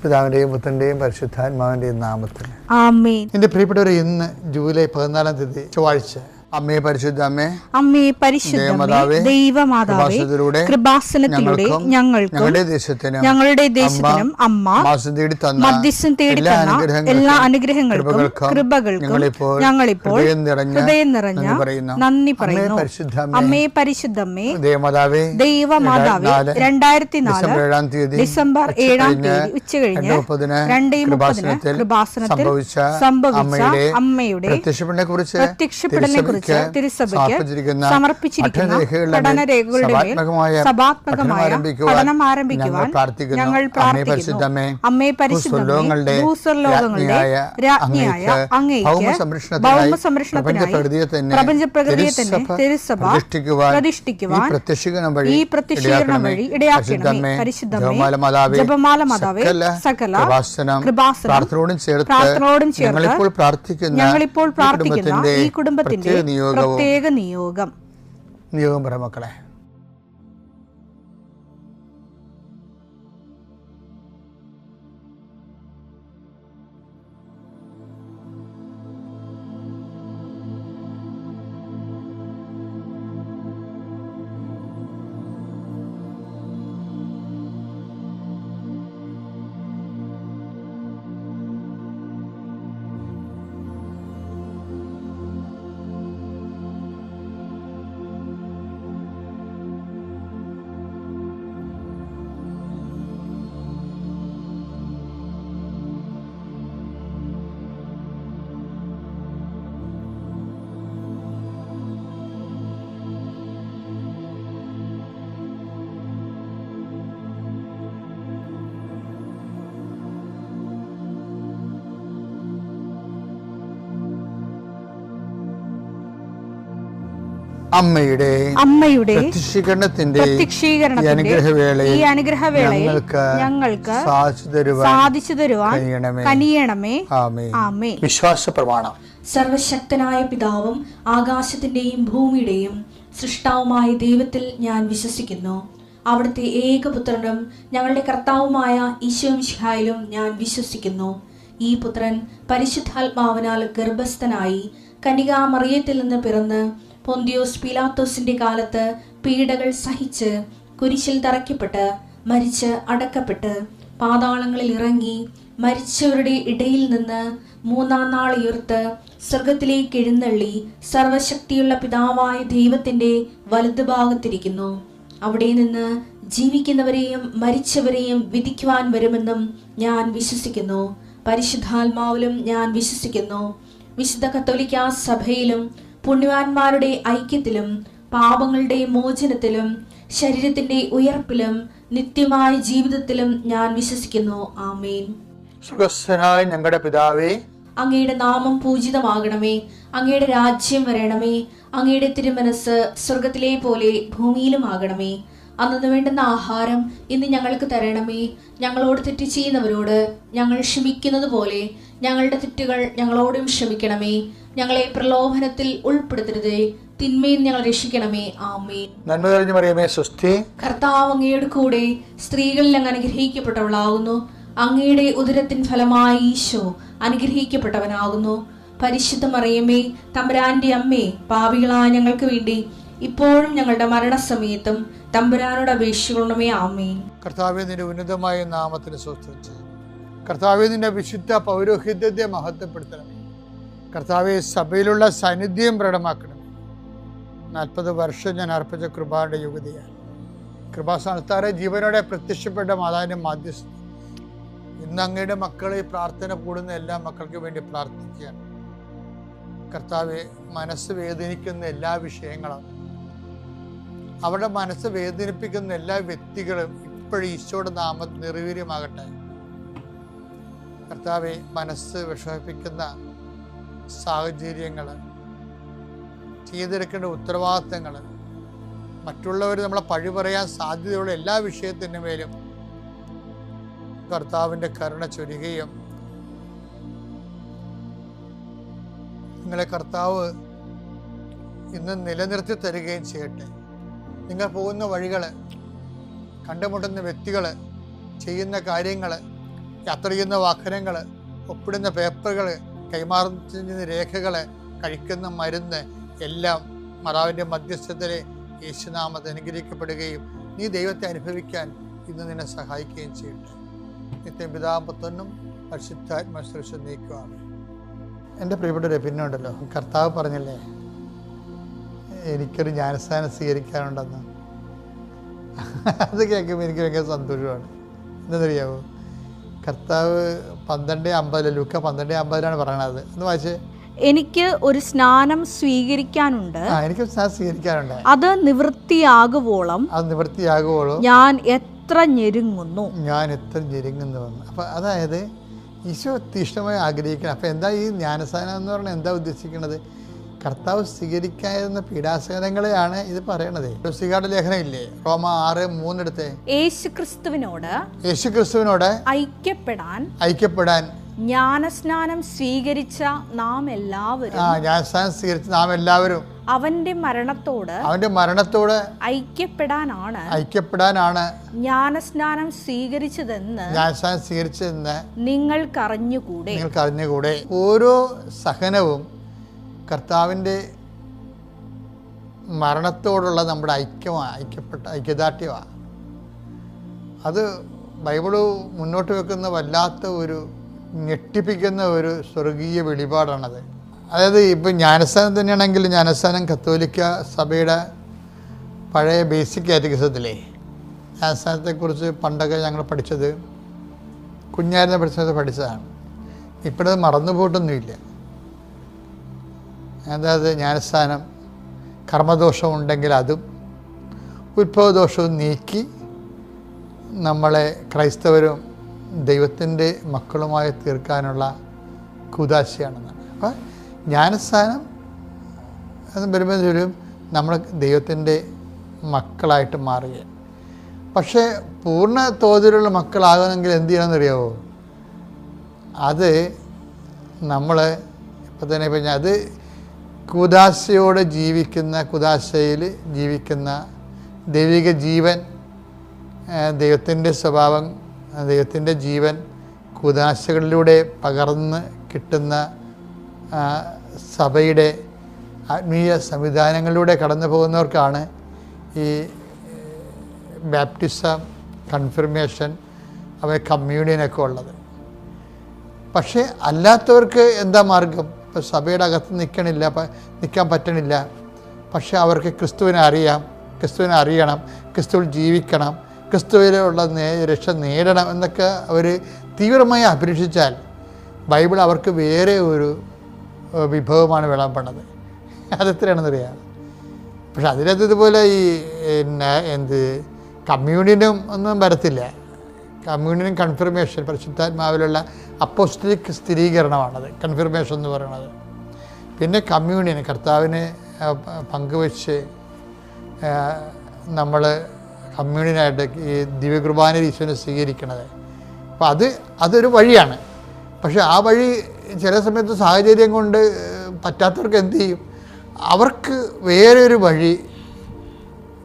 പിതാവിന്റെയും പുത്രന്റെയും പരിശുദ്ധാത്മാവിന്റെയും നാമത്തിൽ ആമേൻ. എന്റെ പ്രിയപ്പെട്ടവരെ, ഇന്ന് ജൂലൈ 14 തീയതി ചൊവ്വാഴ്ച. അമ്മേ പരിശുദ്ധ അമ്മേ, അമ്മേ പരിശുദ്ധമേ, ദൈവമാതാവേ, കൃപാസനത്തിലൂടെ ഞങ്ങൾക്കും ഞങ്ങളുടെ ദേശത്തിനും അമ്മ മധ്യസ്ഥം തേടി തന്ന എല്ലാ അനുഗ്രഹങ്ങൾക്കും കൃപകൾക്കും ഞങ്ങളിപ്പോൾ ഹൃദയം നിറഞ്ഞ നന്ദി പറയുന്നു. അമ്മേ പരിശുദ്ധമേ, ദൈവമാതാവേ, 2004 ഡിസംബർ 7 ഉച്ചകഴിഞ്ഞ് 2:30 കൃപാസനത്തിൽ സംഭവിച്ച അമ്മയുടെ പ്രത്യക്ഷപ്പെടലിനെ കുറിച്ച് തിരുസഭയ്ക്ക് സമർപ്പിച്ചിരിക്കുന്ന പഠനരേഖകളുടെ മേൽ സഭാത്മകമായ പഠനം ആരംഭിക്കുവാൻ ഞങ്ങൾ പ്രാർത്ഥിക്കുന്നു. അമ്മേ പരിശുദ്ധമേ, ഭൂസ്വർലോകങ്ങളുടെ രാജ്ഞിയായ അങ്ങേയ്ക്ക് ഭൗമസംരക്ഷണത്തിനായി പ്രപഞ്ചപ്രകൃതിയെ തന്നെ തിരുസഭ പ്രതിഷ്ഠിക്കുവാൻ ഈ പ്രത്യക്ഷീകരണം വഴി ഇടയാക്കണമേ. പരിശുദ്ധമേ, ജപമാല മാതാവേ, സകല കൃപാസനം പ്രാർത്ഥനയോടും ചേർത്ത് ഞങ്ങളിപ്പോൾ പ്രാർത്ഥിക്കുന്ന ഈ കുടുംബത്തിന്റെ പ്രത്യേക നിയോഗം പറ മക്കളെ. അമ്മയുടെ പ്രത്യക്ഷീകരണത്തിന്റെ ഈ അനുഗ്രഹവേളയിൽ ഞങ്ങൾക്ക് സാധിച്ചു തരുവാൻ കനിയണമേ. ആമേൻ. വിശ്വാസ പ്രമാണം. സർവശക്തനായ പിതാവും ആകാശത്തിന്റെയും ഭൂമിയുടെയും സൃഷ്ടാവുമായ ദൈവത്തിൽ ഞാൻ വിശ്വസിക്കുന്നു. അവിടുത്തെ ഏകപുത്രനും ഞങ്ങളുടെ കർത്താവുമായ ഈശോമിശിഹായിലും ഞാൻ വിശ്വസിക്കുന്നു. ഈ പുത്രൻ പരിശുദ്ധാത്മാവിനാൽ ഗർഭസ്ഥനായി കന്യകാമറിയത്തിൽ നിന്ന് പിറന്ന് പൊന്തിയോസ് പീലാത്തോസിന്റെ കാലത്ത് പീഡകൾ സഹിച്ച് കുരിശിൽ തറയ്ക്കപ്പെട്ട് മരിച്ച് അടക്കപ്പെട്ട് പാതാളങ്ങളിൽ ഇറങ്ങി മരിച്ചവരുടെ ഇടയിൽ നിന്ന് 3-ാം നാൾ ഉയർത്ത് സ്വർഗത്തിലേക്ക് എഴുന്നള്ളി സർവശക്തിയുള്ള പിതാവായ ദൈവത്തിന്റെ വലതുഭാഗത്തിരിക്കുന്നു. അവിടെ നിന്ന് ജീവിക്കുന്നവരെയും മരിച്ചവരെയും വിധിക്കുവാൻ വരുമെന്നും ഞാൻ വിശ്വസിക്കുന്നു. പരിശുദ്ധാത്മാവിലും ഞാൻ വിശ്വസിക്കുന്നു. വിശുദ്ധ കത്തോലിക്കാ സഭയിലും പുണ്യവാന്മാരുടെ ഐക്യത്തിലും പാപങ്ങളുടെ മോചനത്തിലും ശരീരത്തിന്റെ ഉയർപ്പിലും നിത്യമായ ജീവിതത്തിലും ഞാൻ വിശ്വസിക്കുന്നു. ആമേൻ. സുഖസ്ഥനായ ഞങ്ങളുടെ പിതാവേ, അങ്ങയുടെ നാമം പൂജിതമാകണമേ. അങ്ങയുടെ രാജ്യം വരണമേ. അങ്ങയുടെ തിരുമനസ് സ്വർഗത്തിലെ പോലെ ഭൂമിയിലും ആകണമേ. അന്നു വേണ്ടുന്ന ആഹാരം ഇന്ന് ഞങ്ങൾക്ക് തരണമേ. ഞങ്ങളോട് തെറ്റ് ചെയ്യുന്നവരോട് ഞങ്ങൾ ക്ഷമിക്കുന്നത് പോലെ ഞങ്ങളുടെ തെറ്റുകൾ ഞങ്ങളോടും ക്ഷമിക്കണമേ. ഞങ്ങളെ പ്രലോഭനത്തിൽ ഉൾപ്പെടുത്തരുതേ, തിന്മയിൽ ഞങ്ങൾ രക്ഷിക്കണമേ. ആമേൻ. നന്മ നിറഞ്ഞ മറിയമേ, സ്വസ്തി. കർത്താവ് അങ്ങയുടെ കൂടെ സ്ത്രീകളിൽ അങ്ങ് അനുഗ്രഹിക്കപ്പെട്ടവളാകുന്നു. അങ്ങയുടെ ഉദരത്തിൻ ഫലമായി ഈശോ അനുഗ്രഹിക്കപ്പെട്ടവനാകുന്നു. പരിശുദ്ധ മറിയമേ, തമ്പുരാന്റെ അമ്മേ, പാപികളായ ഞങ്ങൾക്ക് വേണ്ടി ഇപ്പോഴും ഞങ്ങളുടെ മരണസമയത്തും തമ്പുരാനോട് അപേക്ഷിക്കണമേ. ആമേൻ. കർത്താവേ, നിന്റെ ഉന്നതമായ നാമത്തിന് സ്തുതിച്ച്. കർത്താവേ, നിന്റെ വിശുദ്ധ പൗരോഹിത്യത്തെ മഹത്വപ്പെടുത്തണമേ. കർത്താവെ, സഭയിലുള്ള സാന്നിധ്യം പ്രകടമാക്കണമേ. 40 വർഷം ഞാൻ അർപ്പിച്ച കൃപാന്റെ യുഗതിയാണ്. കൃപാസ്ഥാനത്താറെ ജീവനോടെ പ്രത്യക്ഷപ്പെട്ട മാതാവിന്റെ മാധ്യസ്ഥം ഇന്ന് അങ്ങയുടെ മക്കളെ പ്രാർത്ഥന കൂടുന്ന എല്ലാ മക്കൾക്ക് വേണ്ടി പ്രാർത്ഥിക്കുകയാണ്. കർത്താവെ, മനസ്സ് വേദനിക്കുന്ന എല്ലാ വിഷയങ്ങളും, അവരുടെ മനസ്സ് വേദനിപ്പിക്കുന്ന എല്ലാ വ്യക്തികളും ഇപ്പോഴും ഈശോയുടെ നാമത്തിൽ നിർവീര്യമാകട്ടെ. കർത്താവെ, മനസ്സ് വിഷമിപ്പിക്കുന്ന സാഹചര്യങ്ങൾ, ചെയ്തെടുക്കേണ്ട ഉത്തരവാദിത്തങ്ങൾ, മറ്റുള്ളവർ നമ്മളെ പഴി പറയാൻ സാധ്യതയുള്ള എല്ലാ വിഷയത്തിൻ്റെ മേലും കർത്താവിൻ്റെ കരുണ ചൊരിയുകയും നിങ്ങളെ കർത്താവ് ഇന്ന് നിലനിർത്തി തരികയും ചെയ്യട്ടെ. നിങ്ങൾ പോകുന്ന വഴികൾ, കണ്ടുമുട്ടുന്ന വ്യക്തികൾ, ചെയ്യുന്ന കാര്യങ്ങൾ യാത്ര ചെയ്യുന്ന വാഹനങ്ങൾ, ഒപ്പിടുന്ന പേപ്പറുകൾ, കൈമാറുന്ന രേഖകൾ, കഴിക്കുന്ന മരുന്ന് എല്ലാം മാതാവിൻ്റെ മധ്യസ്ഥതയിൽ യേശുനാമത്തിൽ അനുഗ്രഹിക്കപ്പെടുകയും നീ ദൈവത്തെ അനുഭവിക്കാൻ ഇന്ന് നിന്നെ സഹായിക്കുകയും ചെയ്യട്ടെ. നിത്യം പിതാവും പുത്രനും പരിശുദ്ധാത്മാവും സ്തുതിച്ച് നീക്കുവാണ്. എൻ്റെ പ്രിയപ്പെട്ടവരെ, പിന്നെ ഉണ്ടല്ലോ, കർത്താവ് പറഞ്ഞില്ലേ എനിക്കൊരു ജ്ഞാനസ്നാനം സ്വീകരിക്കാനുണ്ടെന്ന്. അത് കേൾക്കുമ്പോൾ എനിക്ക് ഭയങ്കര സന്തോഷമാണ്. എന്താണെന്നറിയാമോ? കർത്താവ് 12:50, ലൂക്ക 12:50 പറയണത്. ഒന്ന് വായിച്ചേ. എനിക്ക് ഒരു സ്നാനം സ്വീകരിക്കാനുണ്ട്, എനിക്ക് സ്നാനം സ്വീകരിക്കാനുണ്ട്, അത് നിവൃത്തിയാകുവോളം ഞാൻ എത്ര ഞെരുങ്ങുന്നു. അപ്പം അതായത് ഈശോ തീഷ്ണമായി ആഗ്രഹിക്കണം. അപ്പം എന്താ ഈ ജ്ഞാനസ്നാനം എന്ന് പറഞ്ഞാൽ എന്താ ഉദ്ദേശിക്കുന്നത്? കർത്താവ് സ്വീകരിക്കാതിരുന്ന പീഡാസഹനങ്ങളെയാണ് ഇത് പറയണത്. സ്വീകാര്യ ലേഖനം ഇല്ലേ, റോമ 6:3 എടുത്തേ. യേശുക്രിസ്തുവിനോട് ഐക്യപ്പെടാൻ ജ്ഞാനസ്നാനം സ്വീകരിച്ച നാം എല്ലാവരും അവന്റെ മരണത്തോട് ഐക്യപ്പെടാനാണ് ജ്ഞാനസ്നാനം സ്വീകരിച്ചതെന്ന് നിങ്ങൾക്കറിഞ്ഞുകൂടെ. ഓരോ സഹനവും കർത്താവിൻ്റെ മരണത്തോടുള്ള നമ്മുടെ ഐക്യദാർഢ്യമാണ്. അത് ബൈബിള് മുന്നോട്ട് വെക്കുന്ന വല്ലാത്ത ഒരു ഞെട്ടിപ്പിക്കുന്ന ഒരു സ്വർഗീയ വെളിപാടാണത്. അതായത് ഇപ്പം ജ്ഞാനസ്നാനം തന്നെയാണെങ്കിൽ, ജ്ഞാനസ്നാനം കത്തോലിക്ക സഭയുടെ പഴയ ബേസിക് കാറ്റഗിസത്തിലെ ജ്ഞാനസ്നാനത്തെക്കുറിച്ച് പണ്ടൊക്കെ ഞങ്ങൾ പഠിച്ചത്, കുഞ്ഞായിരുന്ന പഠിച്ചതാണ്. ഇപ്പോഴത് മറന്നുപോയിട്ടൊന്നുമില്ല. അതായത് ജ്ഞാനസ്നാനം കർമ്മദോഷം ഉണ്ടെങ്കിൽ അതും ഉത്ഭവദോഷവും നീക്കി നമ്മളെ ക്രൈസ്തവരും ദൈവത്തിൻ്റെ മക്കളുമായി തീർക്കാനുള്ള കൂദാശയാണെന്നാണ്. അപ്പം ജ്ഞാനസ്നാനം എന്ന് വരുമ്പോഴത്തേക്കും നമ്മൾ ദൈവത്തിൻ്റെ മക്കളായിട്ട് മാറുകയാണ്. പക്ഷേ പൂർണ്ണ തോതിലുള്ള മക്കളാകണമെങ്കിൽ എന്ത് ചെയ്യണമെന്നറിയാമോ? അത് നമ്മൾ ഇപ്പം തന്നെ പറഞ്ഞാൽ അത് കൂദാശയോടെ കൂദാശയിൽ ജീവിക്കുന്ന ദൈവിക ജീവൻ, ദൈവത്തിൻ്റെ സ്വഭാവം, ദൈവത്തിൻ്റെ ജീവൻ കൂദാശകളിലൂടെ പകർന്ന് കിട്ടുന്ന സഭയുടെ ആത്മീയ സംവിധാനങ്ങളിലൂടെ കടന്നു പോകുന്നവർക്കാണ് ഈ ബാപ്റ്റിസം, കൺഫർമേഷൻ, കമ്മ്യൂണിയനൊക്കെ ഉള്ളത്. പക്ഷേ അല്ലാത്തവർക്ക് എന്താ മാർഗം? ഇപ്പോൾ സഭയുടെ അകത്ത് നിൽക്കാൻ പറ്റണില്ല. പക്ഷെ അവർക്ക് ക്രിസ്തുവിനെ അറിയണം, ക്രിസ്തുവിൽ ജീവിക്കണം, ക്രിസ്തുവിലുള്ള രക്ഷ നേടണം എന്നൊക്കെ അവർ തീവ്രമായി അഭിലഷിച്ചാൽ ബൈബിൾ അവർക്ക് വേറെ ഒരു വിഭവമാണ് വിളമ്പണത്. അതെത്രയാണെന്നറിയാം. പക്ഷെ അതിനകത്ത് ഇതുപോലെ ഈ കമ്മ്യൂണിയനും ഒന്നും വരത്തില്ല. കമ്മ്യൂണിയൻ കൺഫർമേഷൻ പരിശുദ്ധാത്മാവിലുള്ള അപ്പോസ്തലിക് സ്ഥിരീകരണമാണത് കൺഫർമേഷൻ എന്ന് പറയുന്നത്. പിന്നെ കമ്മ്യൂണിയൻ കർത്താവിനെ പങ്കുവെച്ച് നമ്മൾ കമ്മ്യൂണിയനായിട്ട് ഈ ദിവ്യകുർബാനയിൽ ഈശോനെ സ്വീകരിക്കണത്. അപ്പോൾ അതൊരു വഴിയാണ്. പക്ഷെ ആ വഴി ചില സമയത്ത് സാഹചര്യം കൊണ്ട് പറ്റാത്തവർക്ക് എന്ത് ചെയ്യും? അവർക്ക് വേറെ ഒരു വഴി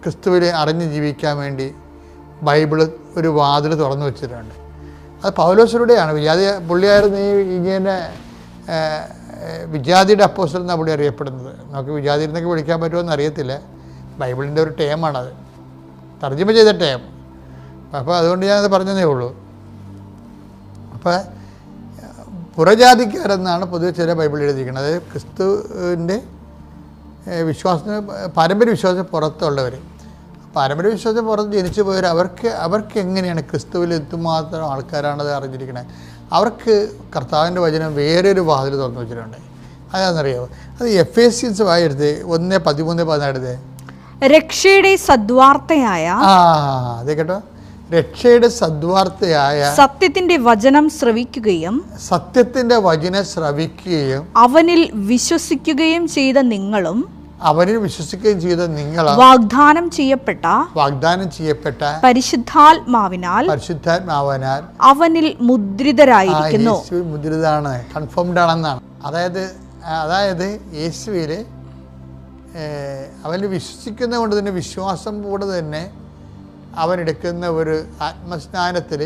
ക്രിസ്തുവിനെ അറിഞ്ഞ് ജീവിക്കാൻ വേണ്ടി ബൈബിള് ഒരു വാതിൽ തുറന്നു വെച്ചിട്ടുണ്ട്. അത് പൗലോസിലൂടെയാണ്. പുള്ളിയായിരുന്നു ഇങ്ങനെ വിജാതിയുടെ അപ്പോസ്റ്റൽ എന്നാണ് പുള്ളി അറിയപ്പെടുന്നത്. നമുക്ക് വിജാതി എന്നൊക്കെ വിളിക്കാൻ പറ്റുമോ അറിയത്തില്ല. ബൈബിളിൻ്റെ ഒരു ടേമാണത്, തർജ്ജമ ചെയ്ത ടേം. അപ്പോൾ അതുകൊണ്ട് ഞാനത് പറഞ്ഞതേ ഉള്ളൂ. അപ്പോൾ പുറജാതിക്കാരെന്നാണ് പൊതുവെ ചില ബൈബിൾ എഴുതിയിരിക്കുന്നത്. ക്രിസ്തുവിൻ്റെ വിശ്വാസത്തിന് പാരമ്പര്യ വിശ്വാസത്തിന് പുറത്തുള്ളവർ, പാരമ്പര്യ വിശ്വാസത്തിന് പുറത്ത് ജനിച്ചു പോയവർ, അവർക്ക് എങ്ങനെയാണ് ക്രിസ്തുവിൽ എന്തുമാത്രം ആൾക്കാരാണത് അറിഞ്ഞിരിക്കണത്? അവർക്ക് കർത്താവിൻ്റെ വചനം വേറൊരു വാതിൽ തുറന്നു വെച്ചിട്ടുണ്ട്. അതാണെന്നറിയാമോ? അത് എഫേസ്യൻസ് വായെടുത്ത് 1:13-14 രക്ഷയുടെ സദ്വാർത്തയായ അതെ കേട്ടോ, രക്ഷയുടെ സദ്വാർത്തയായ സത്യത്തിന്റെ വചനം ശ്രവിക്കുകയും അവനിൽ വിശ്വസിക്കുകയും ചെയ്ത നിങ്ങളും വാഗ്ദാനം ചെയ്യപ്പെട്ട പരിശുദ്ധാത്മാവിനാൽ അവനിൽ മുദ്രിതരായിരിക്കുന്നു. മുദ്രിതാണ്, കൺഫേംഡ് ആണെന്നാണ്. അതായത് യേശുവിൽ അവനിൽ വിശ്വസിക്കുന്ന കൊണ്ട് തന്നെ, വിശ്വാസം കൂടെ തന്നെ അവനെടുക്കുന്ന ഒരു ആത്മസ്നാനത്തിൽ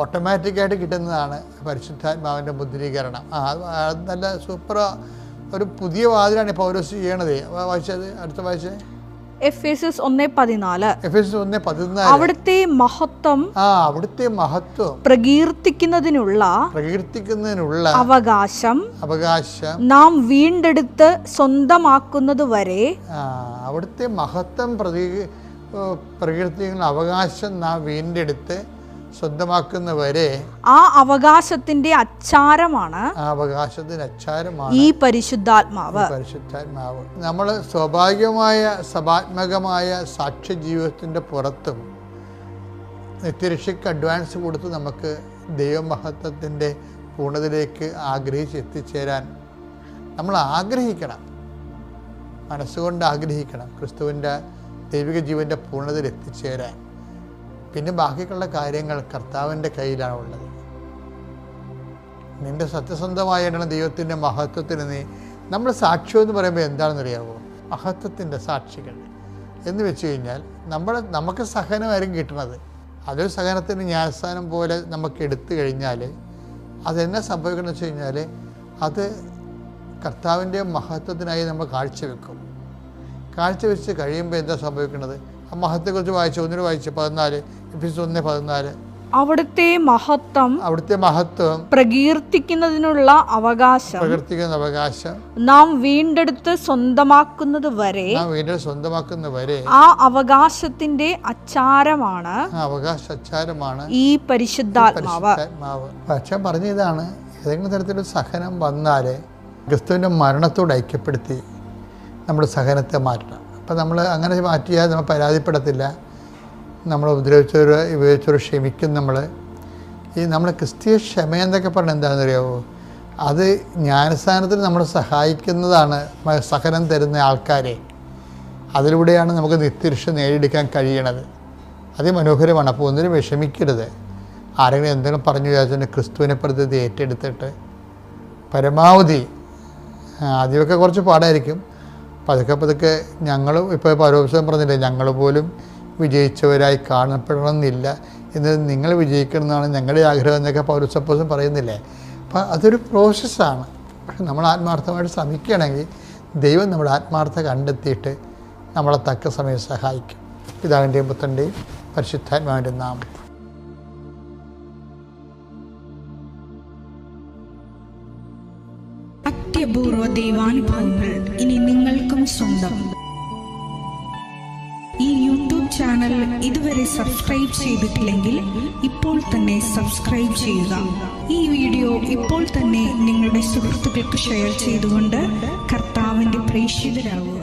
ഓട്ടോമാറ്റിക്കായിട്ട് കിട്ടുന്നതാണ് പരിശുദ്ധാത്മാവിൻ്റെ മുദ്രീകരണം. അത് നല്ല സൂപ്പർ ഒരു പുതിയ വാതിലാണ് പൗലോസ് ചെയ്യണത്. വായിച്ചത് അടുത്ത വായിച്ചത് എഫേസ്യസ് 1:14. എഫേസ്യസ് 1:14. അവിടുത്തെ മഹത്വം അവിടുത്തെ മഹത്വം പ്രകീർത്തിക്കുന്നതിനുള്ള അവകാശം നാം വീണ്ടെടുത്ത് സ്വന്തമാക്കുന്നത് വരെ. അവിടുത്തെ മഹത്വം പ്രകീർത്തിക്കുന്ന അവകാശം നാം വീണ്ടെടുത്ത് സ്വന്തമാക്കുന്നവരെ ആ അവകാശത്തിന്റെ അച്ചാരമാണ് ഈ പരിശുദ്ധാത്മാവ്. നമ്മൾ സ്വാഭാവികമായ സഭാത്മകമായ സാക്ഷ്യ ജീവിതത്തിന്റെ പുറത്തും നിത്യരക്ഷയ്ക്ക് അഡ്വാൻസ് കൊടുത്ത് നമുക്ക് ദൈവമഹത്വത്തിൻ്റെ പൂർണ്ണതയിലേക്ക് ആഗ്രഹിച്ച് എത്തിച്ചേരാൻ നമ്മൾ ആഗ്രഹിക്കണം, മനസ്സുകൊണ്ട് ആഗ്രഹിക്കണം ക്രിസ്തുവിൻ്റെ ദൈവിക ജീവൻ്റെ പൂർണ്ണതയിൽ എത്തിച്ചേരാൻ. പിന്നെ ബാക്കിയുള്ള കാര്യങ്ങൾ കർത്താവിൻ്റെ കയ്യിലാണ് ഉള്ളത്. നിൻ്റെ സത്യസന്ധമായിട്ടാണ് ദൈവത്തിൻ്റെ മഹത്വത്തിന് നമ്മൾ സാക്ഷ്യം എന്ന് പറയുമ്പോൾ എന്താണെന്നറിയാമോ? മഹത്വത്തിൻ്റെ സാക്ഷികൾ എന്ന് വെച്ച് കഴിഞ്ഞാൽ നമുക്ക് സഹനമായിരിക്കും കിട്ടുന്നത്. അതൊരു സഹനത്തിന് ന്യായസ്ഥാനം പോലെ നമുക്ക് എടുത്തു കഴിഞ്ഞാൽ അതെന്നെ സംഭവിക്കണമെന്ന് വെച്ച് കഴിഞ്ഞാൽ അത് കർത്താവിൻ്റെ മഹത്വത്തിനായി നമ്മൾ കാഴ്ചവെക്കും. കാഴ്ചവെച്ച് കഴിയുമ്പോൾ എന്താ സംഭവിക്കുന്നത്? ആ മഹത്വത്തെക്കുറിച്ച് വായിച്ചു, ഒന്നിനു വായിച്ചു 14 എഫേസ്യസ് 1:14. അവിടുത്തെ മഹത്വം പ്രകീർത്തിക്കുന്നതിനുള്ള അവകാശം നാം വീണ്ടെടുത്ത് സ്വന്തമാക്കുന്നത് വരെ ആ അവകാശത്തിന്റെ അച്ചാരമാണ് ഈ പരിശുദ്ധാത്മാവ്. പക്ഷെ പറഞ്ഞ ഇതാണ്, ഏതെങ്കിലും തരത്തിലൊരു സഹനം വന്നാൽ ക്രിസ്തുവിൻ്റെ മരണത്തോട് ഐക്യപ്പെടുത്തി നമ്മുടെ സഹനത്തെ മാറ്റണം. അപ്പം നമ്മൾ അങ്ങനെ മാറ്റിയാൽ നമ്മൾ പരാതിപ്പെടത്തില്ല. നമ്മൾ ഉപയോഗിച്ചവർ ക്ഷമിക്കും. നമ്മൾ ക്രിസ്തീയ ക്ഷമയെന്നൊക്കെ പറഞ്ഞാൽ എന്താണെന്ന് അറിയാമോ? അത് ജ്ഞാനസ്ഥാനത്തിന് നമ്മളെ സഹായിക്കുന്നതാണ്. സഹനം തരുന്ന ആൾക്കാരെ, അതിലൂടെയാണ് നമുക്ക് നിത്യരക്ഷ നേടിയെടുക്കാൻ കഴിയണത്. അതിമനോഹരമാണ്. അപ്പോൾ ഒന്നിനും വിഷമിക്കരുത്. ആരെങ്കിലും എന്തെങ്കിലും പറഞ്ഞു വിചാരിച്ചാൽ ക്രിസ്തുവിനെ പ്രതി ഏറ്റെടുത്തിട്ട് പരമാവധി, ആദ്യമൊക്കെ കുറച്ച് പാടായിരിക്കും, പതുക്കെ ഞങ്ങളും ഇപ്പോൾ പൗലോസ് പറഞ്ഞില്ലേ, ഞങ്ങൾ പോലും വിജയിച്ചവരായി കാണപ്പെടണമെന്നില്ല, എന്നത് നിങ്ങൾ വിജയിക്കണം എന്നാണ് ഞങ്ങളുടെ ആഗ്രഹം എന്നൊക്കെ പൗലോസ് പറയുന്നില്ലേ. അപ്പോൾ അതൊരു പ്രോസസ്സാണ്. പക്ഷെ നമ്മൾ ആത്മാർത്ഥമായിട്ട് ശ്രമിക്കുകയാണെങ്കിൽ ദൈവം നമ്മുടെ ആത്മാർത്ഥത കണ്ടെത്തിയിട്ട് നമ്മളെ തക്ക സമയം സഹായിക്കും. പിതാവിൻ്റെയും പുത്രൻ്റെയും പരിശുദ്ധാത്മാവിൻ്റെ നാമം. അത്യപൂർവ ദൈവാനുഭവങ്ങൾ ഇനി നിങ്ങൾക്കും സ്വന്തം. ഈ യൂട്യൂബ് ചാനൽ ഇതുവരെ സബ്സ്ക്രൈബ് ചെയ്തിട്ടില്ലെങ്കിൽ ഇപ്പോൾ തന്നെ സബ്സ്ക്രൈബ് ചെയ്യുക. ഈ വീഡിയോ ഇപ്പോൾ തന്നെ നിങ്ങളുടെ സുഹൃത്തുക്കൾക്ക് ഷെയർ ചെയ്തുകൊണ്ട് കർത്താവിൻ്റെ പ്രേക്ഷിതരാകുക.